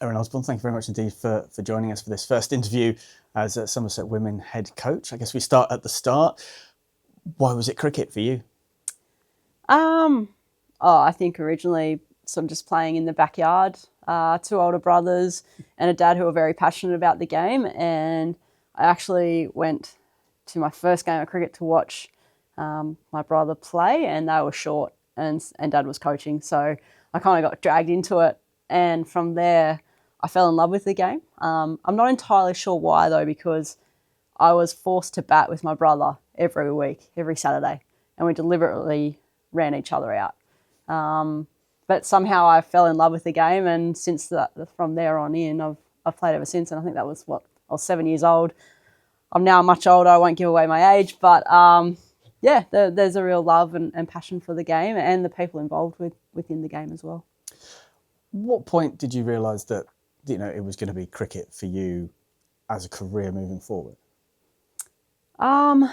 Erin Osborne, thank you very much indeed for joining us for this first interview as a Somerset Women head coach. I guess we start at the start. Why was it cricket for you? I think originally some just playing in the backyard, two older brothers and a dad who were very passionate about the game. And I actually went to my first game of cricket to watch my brother play, and they were short and dad was coaching. So I kind of got dragged into it. And from there, I fell in love with the game. I'm not entirely sure why though, because I was forced to bat with my brother every week, every Saturday, and we deliberately ran each other out. But somehow I fell in love with the game, and since that, from there on in, I've played ever since. And I think that was I was 7 years old. I'm now much older. I won't give away my age, but there's a real love and passion for the game and the people involved within the game as well. What point did you realise that it was going to be cricket for you as a career moving forward? I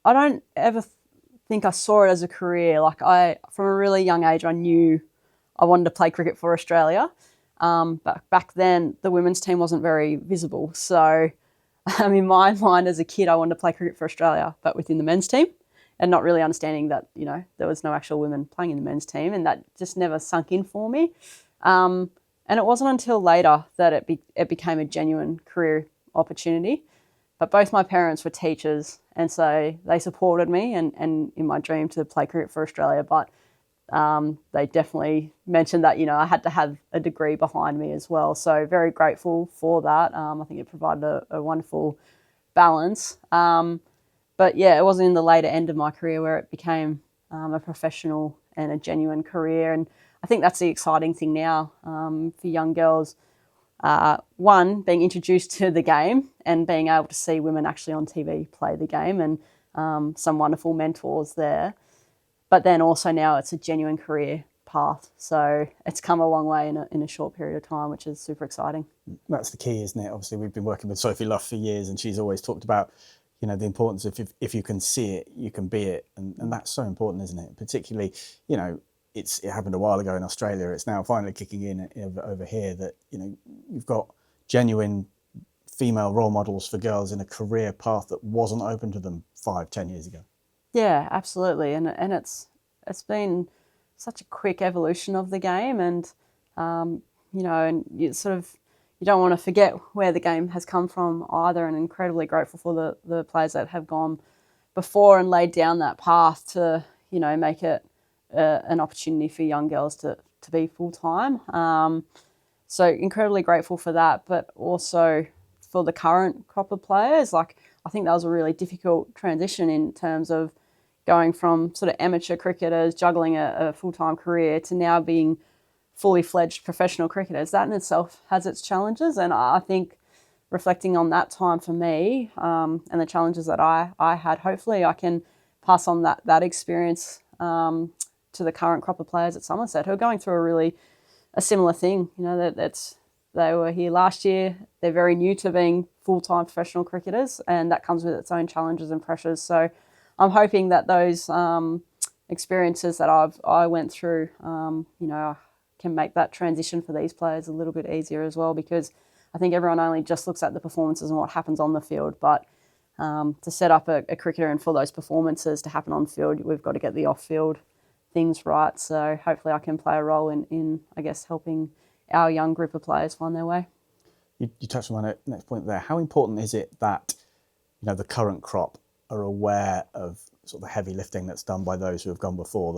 don't ever think I saw it as a career. From a really young age, I knew I wanted to play cricket for Australia. But back then, the women's team wasn't very visible. So, in my mind as a kid, I wanted to play cricket for Australia, but within the men's team, and not really understanding that, there was no actual women playing in the men's team, and that just never sunk in for me. And it wasn't until later that it became a genuine career opportunity. But both my parents were teachers, and so they supported me and in my dream to play cricket for Australia. But they definitely mentioned that, I had to have a degree behind me as well. So very grateful for that. I think it provided a wonderful balance. But yeah, it wasn't in the later end of my career where it became a professional and a genuine career. And I think that's the exciting thing now for young girls. One, being introduced to the game and being able to see women actually on TV play the game, and some wonderful mentors there. But then also now it's a genuine career path. So it's come a long way in a short period of time, which is super exciting. That's the key, isn't it? Obviously, we've been working with Sophie Luff for years, and she's always talked about, the importance of if you can see it, you can be it. And that's so important, isn't it? Particularly, it happened a while ago in Australia. It's now finally kicking in over here that, you've got genuine female role models for girls in a career path that wasn't open to them 5-10 years ago. Yeah, absolutely. And it's been such a quick evolution of the game, and, and you don't want to forget where the game has come from either, and incredibly grateful for the players that have gone before and laid down that path to, make it an opportunity for young girls to be full-time. So incredibly grateful for that, but also for the current crop of players. I think that was a really difficult transition in terms of going from sort of amateur cricketers juggling a full-time career to now being fully fledged professional cricketers. That in itself has its challenges, and I think reflecting on that time for me and the challenges that I had, hopefully I can pass on that experience to the current crop of players at Somerset who are going through a similar thing. They were here last year. They're very new to being full-time professional cricketers, and that comes with its own challenges and pressures. So I'm hoping that those experiences that I went through, can make that transition for these players a little bit easier as well, because I think everyone only just looks at the performances and what happens on the field, but to set up a cricketer and for those performances to happen on the field, we've got to get the off-field things right. So hopefully I can play a role in I guess, helping our young group of players find their way. You touched on the next point there. How important is it that, the current crop are aware of sort of the heavy lifting that's done by those who have gone before,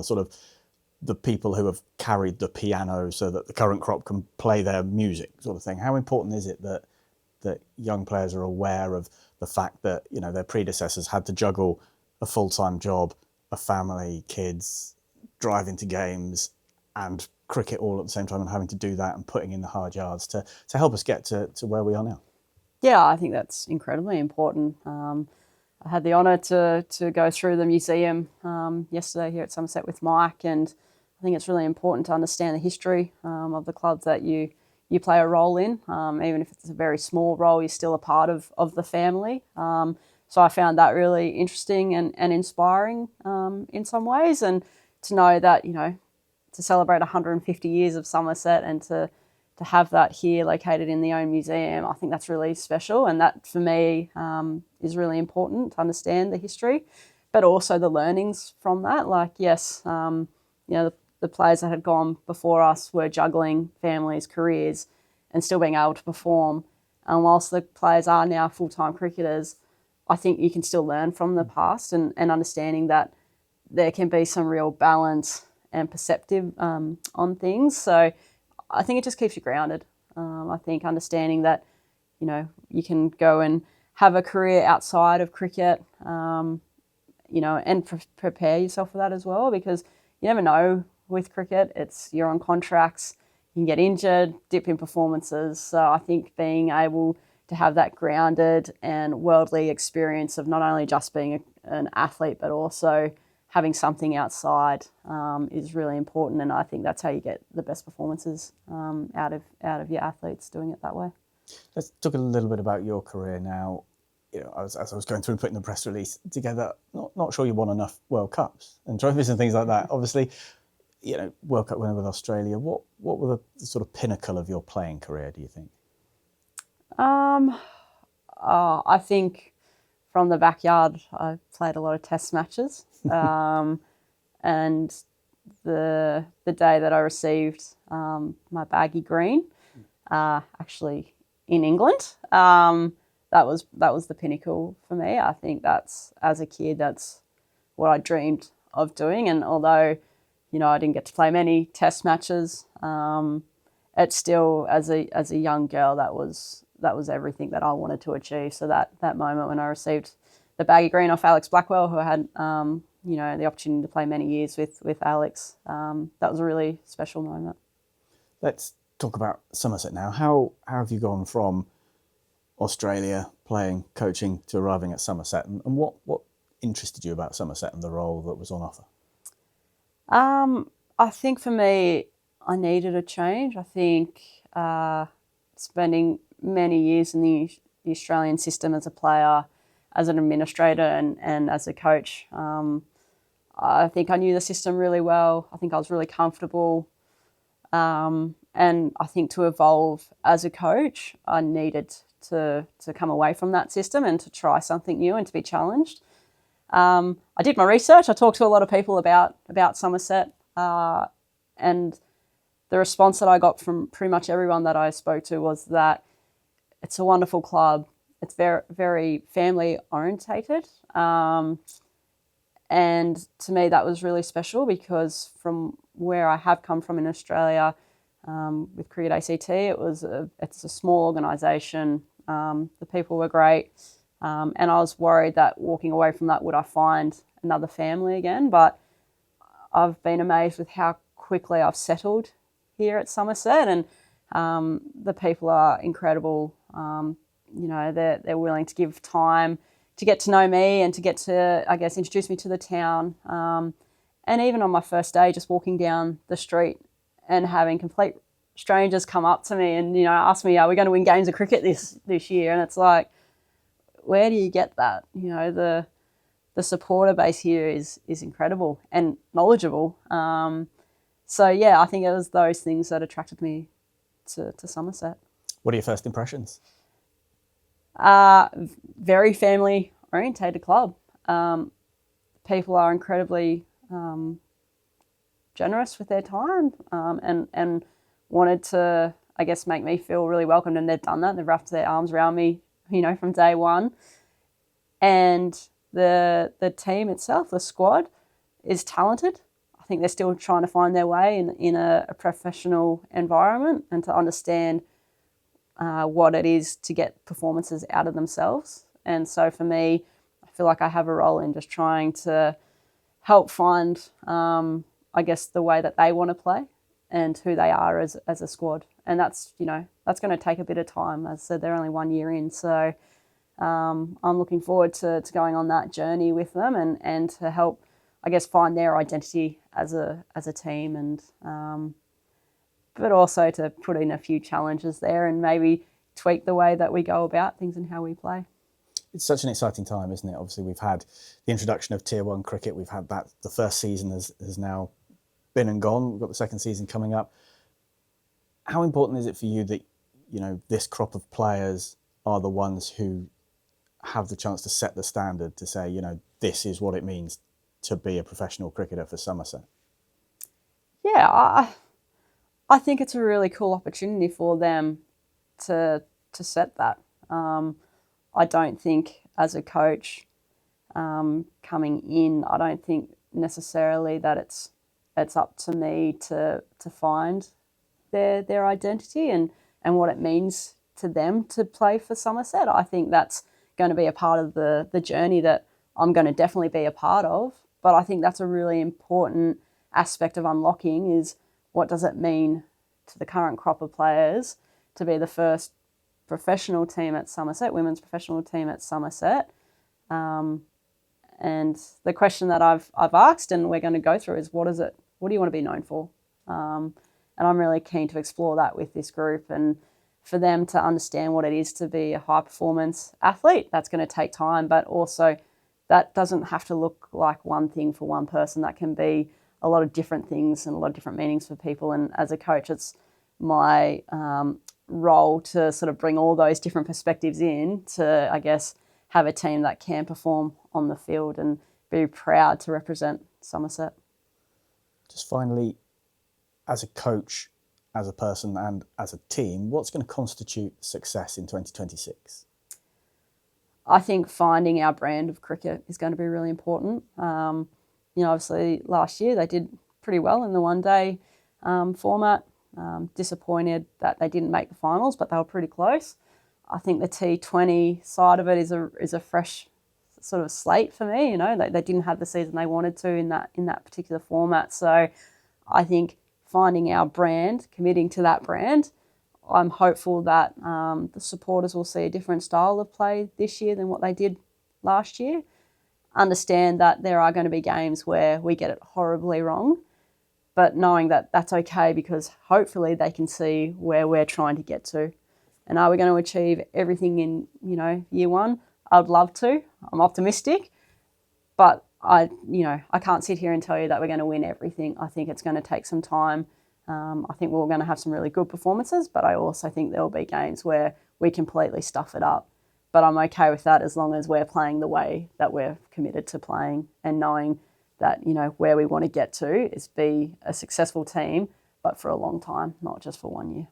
the people who have carried the piano so that the current crop can play their music sort of thing? How important is it that young players are aware of the fact that, their predecessors had to juggle a full-time job, a family, kids, driving to games and cricket all at the same time, and having to do that and putting in the hard yards to help us get to where we are now? Yeah, I think that's incredibly important. I had the honour to go through the museum yesterday here at Somerset with Mike, and I think it's really important to understand the history of the club that you play a role in. Even if it's a very small role, you're still a part of the family. So I found that really interesting and inspiring in some ways, and to know that, to celebrate 150 years of Somerset and to to have that here located in the own museum, I think that's really special. And that for me is really important to understand the history, but also the learnings from that. Like, yes, the players that had gone before us were juggling families, careers, and still being able to perform. And whilst the players are now full-time cricketers, I think you can still learn from the past and understanding that there can be some real balance and perceptive on things. So I think it just keeps you grounded. I think understanding that, you can go and have a career outside of cricket, and prepare yourself for that as well, because you never know with cricket. You're on contracts, you can get injured, dip in performances. So I think being able to have that grounded and worldly experience of not only just being an athlete, but also having something outside is really important. And I think that's how you get the best performances out of your athletes, doing it that way. Let's talk a little bit about your career now. As I was going through and putting the press release together, not sure you won enough World Cups and trophies and things like that. Obviously, World Cup winner with Australia. What were the sort of pinnacle of your playing career, do you think? I think from the backyard, I played a lot of test matches. And the day that I received my baggy green, actually in England, that was the pinnacle for me. I think as a kid, that's what I dreamed of doing. And although, I didn't get to play many test matches, it's still, as a young girl, that was everything that I wanted to achieve. So that moment when I received the baggy green off Alex Blackwell, who I had the opportunity to play many years with Alex, that was a really special moment. Let's talk about Somerset now. How have you gone from Australia, playing, coaching, to arriving at Somerset, and what interested you about Somerset and the role that was on offer? I think for me, I needed a change. I think spending many years in the Australian system as a player, as an administrator and as a coach, I think I knew the system really well. I think I was really comfortable. And I think to evolve as a coach, I needed to come away from that system and to try something new and to be challenged. I did my research. I talked to a lot of people about Somerset, and the response that I got from pretty much everyone that I spoke to was that it's a wonderful club. It's very, very family orientated. And to me, that was really special because from where I have come from in Australia, with Cricket ACT, it's a small organisation. The people were great. And I was worried that walking away from that, would I find another family again? But I've been amazed with how quickly I've settled here at Somerset, and the people are incredible. They're willing to give time to get to know me and to get to, I guess, introduce me to the town. And even on my first day, just walking down the street and having complete strangers come up to me and, ask me, are we going to win games of cricket this year? And it's like, where do you get that? The supporter base here is incredible and knowledgeable. So yeah, I think it was those things that attracted me to Somerset. What are your first impressions? Very family orientated club. People are incredibly generous with their time, and wanted to, I guess, make me feel really welcomed, and they've done that. They've wrapped their arms around me, from day one. And the team itself, the squad, is talented. I think they're still trying to find their way in a professional environment and to understand what it is to get performances out of themselves. And so for me, I feel like I have a role in just trying to help find, I guess, the way that they want to play and who they are as a squad. And that's going to take a bit of time. As I said, they're only 1 year in. So I'm looking forward to going on that journey with them and to help, I guess, find their identity as a team, and but also to put in a few challenges there and maybe tweak the way that we go about things and how we play. It's such an exciting time, isn't it? Obviously, we've had the introduction of Tier 1 cricket. We've had that. The first season has now been and gone. We've got the second season coming up. how important is it for you that, this crop of players are the ones who have the chance to set the standard to say, this is what it means to be a professional cricketer for Somerset? Yeah, I think it's a really cool opportunity for them to set that. I don't think as a coach coming in, I don't think necessarily that it's up to me to find their identity and what it means to them to play for Somerset. I think that's going to be a part of the journey that I'm going to definitely be a part of. But I think that's a really important aspect of unlocking is what does it mean to the current crop of players to be the first professional team at Somerset, women's professional team at Somerset. And the question that I've asked and we're going to go through is what do you want to be known for? And I'm really keen to explore that with this group and for them to understand what it is to be a high performance athlete. That's going to take time, but also that doesn't have to look like one thing for one person. That can be a lot of different things and a lot of different meanings for people. And as a coach, it's my role to sort of bring all those different perspectives in to, I guess, have a team that can perform on the field and be proud to represent Somerset. Just finally, as a coach, as a person and as a team, what's going to constitute success in 2026? I think finding our brand of cricket is going to be really important. Obviously last year they did pretty well in the one-day format. Disappointed that they didn't make the finals, but they were pretty close. I think the T20 side of it is a fresh sort of slate for me. They didn't have the season they wanted to in that particular format. So I think finding our brand, committing to that brand, I'm hopeful that the supporters will see a different style of play this year than what they did last year. Understand that there are going to be games where we get it horribly wrong, but knowing that that's okay because hopefully they can see where we're trying to get to. And are we going to achieve everything in, year one? I'd love to. I'm optimistic, but I can't sit here and tell you that we're going to win everything. I think it's going to take some time. I think we're going to have some really good performances, but I also think there will be games where we completely stuff it up. But I'm okay with that as long as we're playing the way that we're committed to playing and knowing that, where we want to get to is be a successful team, but for a long time, not just for 1 year.